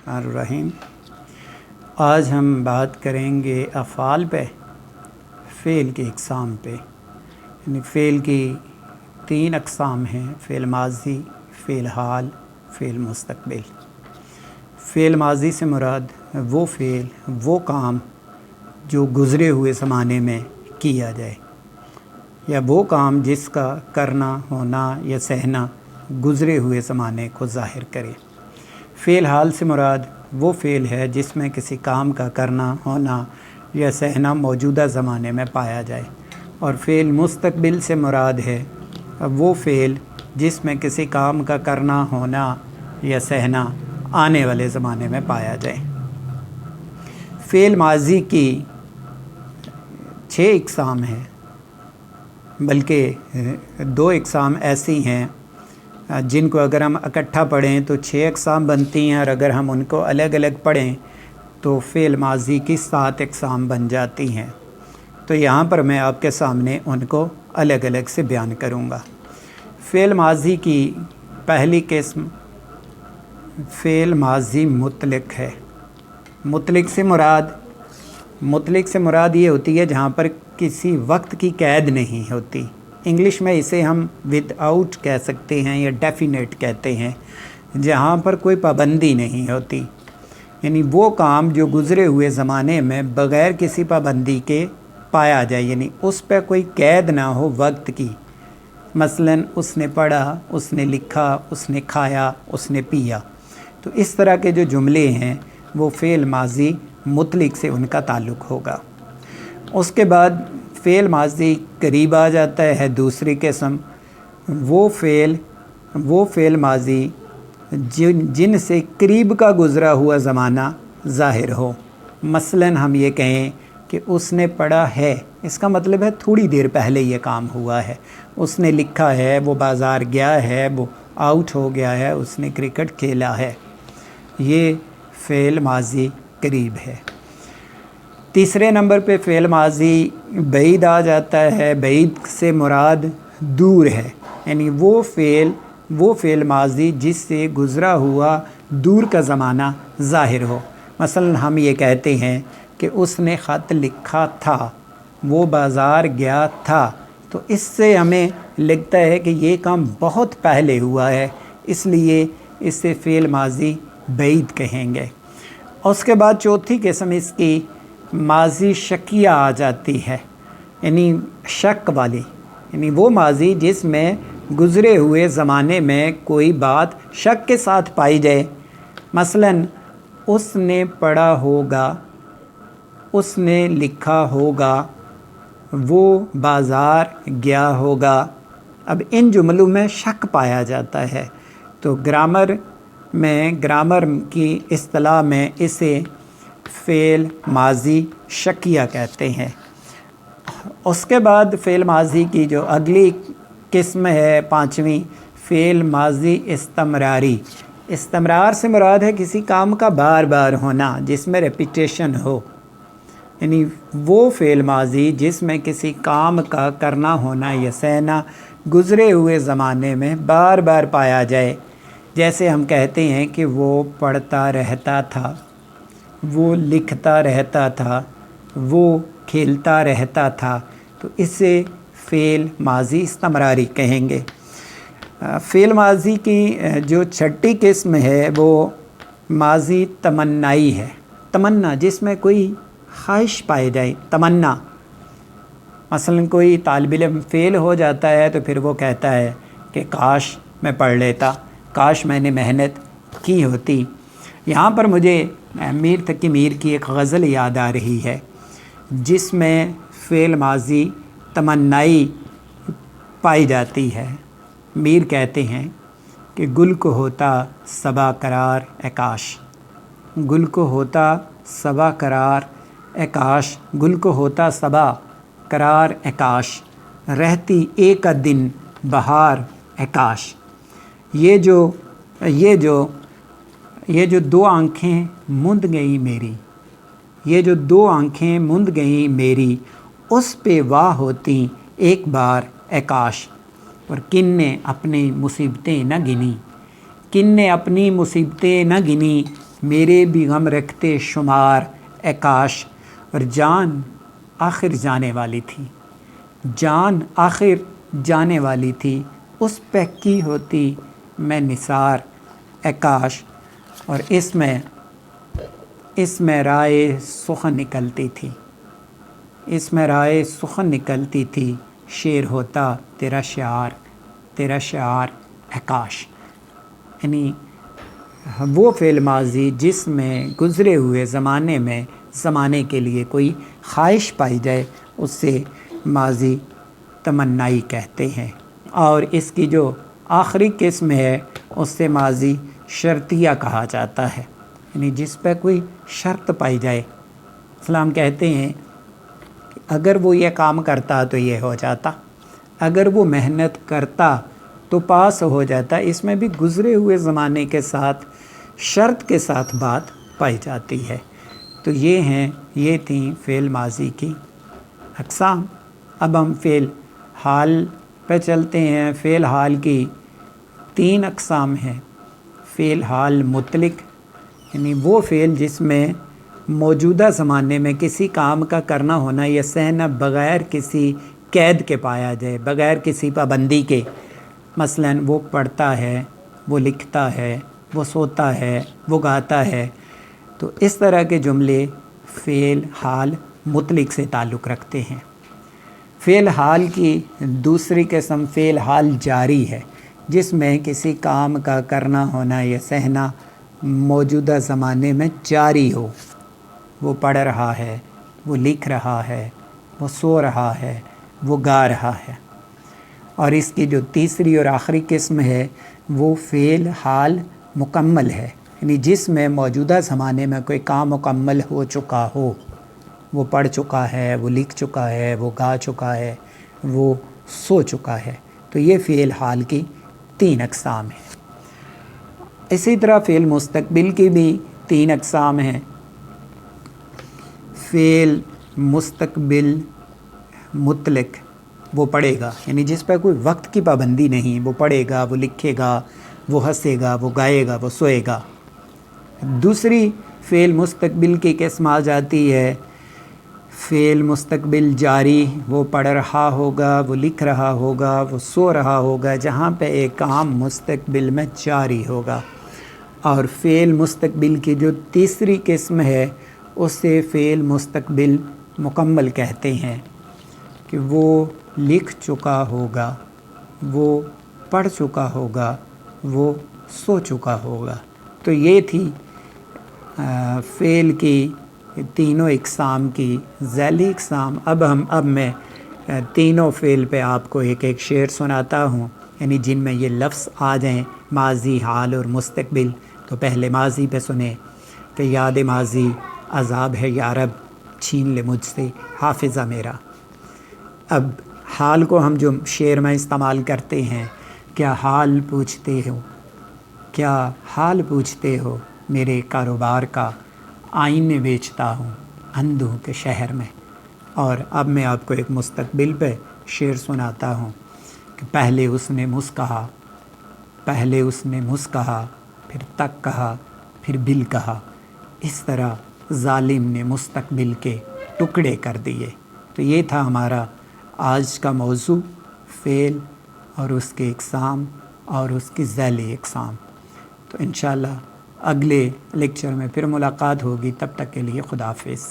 बिस्मिल्लाहिर्रहमानिर्रहीम। आज हम बात करेंगे अफ़आल पे, फ़ेल की अक़साम पे। यानी फ़ेल की 3 अक़साम हैं: फ़ेल माज़ी, फ़ेल हाल, फ़ेल मुस्तक़बिल। फ़ेल माज़ी से मुराद वो फ़ेल, वो काम जो गुज़रे हुए ज़माने में किया जाए, या वो काम जिसका करना, होना या सहना गुज़रे हुए ज़माने को ज़ाहिर करे। फ़ेल हाल से मुराद वो फ़ेल है जिसमें किसी काम का करना, होना या सहना मौजूदा ज़माने में पाया जाए। और फ़ेल मुस्तक़बिल से मुराद है वो फ़ेल जिसमें किसी काम का करना, होना या सहना आने वाले ज़माने में पाया जाए। फ़ेल माज़ी की 6 अक़साम हैं, बल्कि 2 अक़साम ऐसी हैं जिनको अगर हम इकट्ठा पढ़ें तो 6 अक़साम बनती हैं, और अगर हम उनको अलग अलग पढ़ें तो फ़ेल माज़ी की 7 अक़साम बन जाती हैं। तो यहाँ पर मैं आपके सामने उनको अलग अलग से बयान करूँगा। फ़ेल माज़ी की पहली किस्म फ़ेल माज़ी मुतलक है। मुतलक से मुराद ये होती है जहाँ पर किसी वक्त की कैद नहीं होती। इंग्लिश में इसे हम विदाउट कह सकते हैं या डेफिनेट कहते हैं, जहाँ पर कोई पाबंदी नहीं होती। यानी वो काम जो गुज़रे हुए ज़माने में बग़ैर किसी पाबंदी के पाया जाए, यानी उस पर कोई कैद ना हो वक्त की। मसलन उसने पढ़ा, उसने लिखा, उसने खाया, उसने पिया। तो इस तरह के जो जुमले हैं वो फ़ेल माज़ी मुतलक से उनका ताल्लुक़ होगा। उसके बाद फ़ेल माज़ी करीब आ जाता है दूसरी किस्म, वो फ़ेल माज़ी जिनसे करीब का गुज़रा हुआ ज़माना ज़ाहिर हो। मसलन हम ये कहें कि उसने पढ़ा है, इसका मतलब है थोड़ी देर पहले ये काम हुआ है। उसने लिखा है, वो बाज़ार गया है, वो आउट हो गया है, उसने क्रिकेट खेला है। ये फ़ेल माज़ी करीब है। तीसरे नंबर पे फ़ेल माज़ी बईद आ जाता है। बईद से मुराद दूर है, यानी वो फ़ेल माज़ी जिससे गुज़रा हुआ दूर का ज़माना ज़ाहिर हो। मसलन हम ये कहते हैं कि उसने ख़त लिखा था, वो बाज़ार गया था। तो इससे हमें लगता है कि ये काम बहुत पहले हुआ है, इसलिए इससे फ़ेल माज़ी बईद कहेंगे। उसके बाद चौथी किस्म इसकी माज़ी शकिया आ जाती है, यानी शक वाली। यानी वो माज़ी जिसमें गुज़रे हुए ज़माने में कोई बात शक के साथ पाई जाए। मसलन उसने पढ़ा होगा, उसने लिखा होगा, वो बाज़ार गया होगा। अब इन जुमलों में शक पाया जाता है, तो ग्रामर की इस्तिलाह में इसे फ़ेल माज़ी शकिया कहते हैं। उसके बाद फ़ेल माज़ी की जो अगली किस्म है, 5वीं, फ़ेल माज़ी इस्तमरारी। इस्तमरार से मुराद है किसी काम का बार बार होना, जिसमें रेपिटेशन हो। यानी वो फ़ेल माज़ी जिसमें किसी काम का करना, होना या सहना गुज़रे हुए ज़माने में बार बार पाया जाए। जैसे हम कहते हैं कि वो पढ़ता रहता था, वो लिखता रहता था, वो खेलता रहता था। तो इसे फ़ेल माज़ी इस्तमरारी कहेंगे। फ़ेल माज़ी की जो छठी किस्म है वो माज़ी तमन्नाई है। तमन्ना जिसमें कोई ख्वाहिश पाई जाए, तमन्ना। मसलन कोई तालिब इल्म फ़ेल हो जाता है तो फिर वो कहता है कि काश मैं पढ़ लेता, काश मैंने मेहनत की होती। यहाँ पर मुझे मीर तकी मीर की एक गज़ल याद आ रही है, जिसमें फ़ेल माज़ी तमन्नाई पाई जाती है। मीर कहते हैं कि गुल को होता सबा करार ए काश, गुल को होता सबा करार ए काश, गुल को होता सबा करार ए काश, रहती एक दिन बहार ए काश। ये जो 2 आँखें मुंद गई मेरी, ये जो 2 आँखें मुंद गई मेरी, उस पे वाह होती एक बार ए काश। और किन ने अपनी मुसीबतें न गिनी, किन ने अपनी मुसीबतें न गिनी, میرے بھی غم رکھتے شمار اے کاش، اور جان آخر جانے والی تھی، جان آخر جانے والی تھی، اس پہ کی ہوتی میں نثار اے کاش، اور اس میں رائے سخن نکلتی تھی، اس میں رائے سخن نکلتی تھی، شعر ہوتا تیرا شعار اے کاش۔ یعنی وہ فعل ماضی جس میں گزرے ہوئے زمانے کے لیے کوئی خواہش پائی جائے، اس سے ماضی تمنائی کہتے ہیں، اور اس کی جو آخری قسم ہے اس سے ماضی شرطیہ کہا جاتا ہے، یعنی جس پہ کوئی شرط پائی جائے۔ اسلام کہتے ہیں کہ اگر وہ یہ کام کرتا تو یہ ہو جاتا، اگر وہ محنت کرتا تو پاس ہو جاتا، اس میں بھی گزرے ہوئے زمانے کے ساتھ شرط کے ساتھ بات پائی جاتی ہے۔ تو یہ تھیں فعل ماضی کی اقسام۔ اب ہم فعل حال پہ چلتے ہیں۔ فعل حال کی 3 اقسام ہیں۔ فعل حال مطلق، یعنی وہ فعل جس میں موجودہ زمانے میں کسی کام کا کرنا ہونا یا سہنا بغیر کسی قید کے پایا جائے، بغیر کسی پابندی کے، مثلاً وہ پڑھتا ہے، وہ لکھتا ہے، وہ سوتا ہے، وہ گاتا ہے، تو اس طرح کے جملے فعل حال مطلق سے تعلق رکھتے ہیں۔ فعل حال کی دوسری قسم فعل حال جاری ہے، جس میں کسی کام کا کرنا ہونا یا سہنا موجودہ زمانے میں جاری ہو، وہ پڑھ رہا ہے، وہ لکھ رہا ہے، وہ سو رہا ہے، وہ گا رہا ہے۔ اور اس کی جو تیسری اور آخری قسم ہے وہ فعل حال مکمل ہے، یعنی جس میں موجودہ زمانے میں کوئی کام مکمل ہو چکا ہو، وہ پڑھ چکا ہے، وہ لکھ چکا ہے، وہ گا چکا ہے، وہ سو چکا ہے۔ تو یہ فعل حال کی 3 اقسام ہیں۔ اسی طرح فعل مستقبل کی بھی 3 اقسام ہیں۔ فعل مستقبل مطلق، وہ پڑھے گا، یعنی جس پہ کوئی وقت کی پابندی نہیں، وہ پڑھے گا، وہ لکھے گا، وہ ہنسے گا، وہ گائے گا، وہ سوئے گا۔ دوسری فعل مستقبل کی قسم آ جاتی ہے فعل مستقبل جاری، وہ پڑھ رہا ہوگا، وہ لکھ رہا ہوگا، وہ سو رہا ہوگا، جہاں پہ ایک کام مستقبل میں جاری ہوگا۔ اور فعل مستقبل کی جو تیسری قسم ہے اسے فعل مستقبل مکمل کہتے ہیں، کہ وہ لکھ چکا ہوگا، وہ پڑھ چکا ہوگا، وہ سو چکا ہوگا۔ تو یہ تھی فعل کی تینوں اقسام کی ذیلی اقسام۔ اب میں تینوں فعل پہ آپ کو ایک ایک شعر سناتا ہوں، یعنی جن میں یہ لفظ آ جائیں، ماضی، حال اور مستقبل۔ تو پہلے ماضی پہ سنیں کہ یاد ماضی عذاب ہے یا رب، چھین لے مجھ سے حافظہ میرا۔ اب حال کو ہم جو شعر میں استعمال کرتے ہیں، کیا حال پوچھتے ہو میرے کاروبار کا، آئینے بیچتا ہوں اندھوں کے شہر میں۔ اور اب میں آپ کو ایک مستقبل پہ شعر سناتا ہوں کہ پہلے اس نے مسکہا، پھر تک کہا، پھر بل کہا، اس طرح ظالم نے مستقبل کے ٹکڑے کر دیے۔ تو یہ تھا ہمارا آج کا موضوع، فعل اور اس کے اقسام اور اس کی ذیلی اقسام۔ تو انشاءاللہ اگلے لیکچر میں پھر ملاقات ہوگی، تب تک کے لیے خدا حافظ۔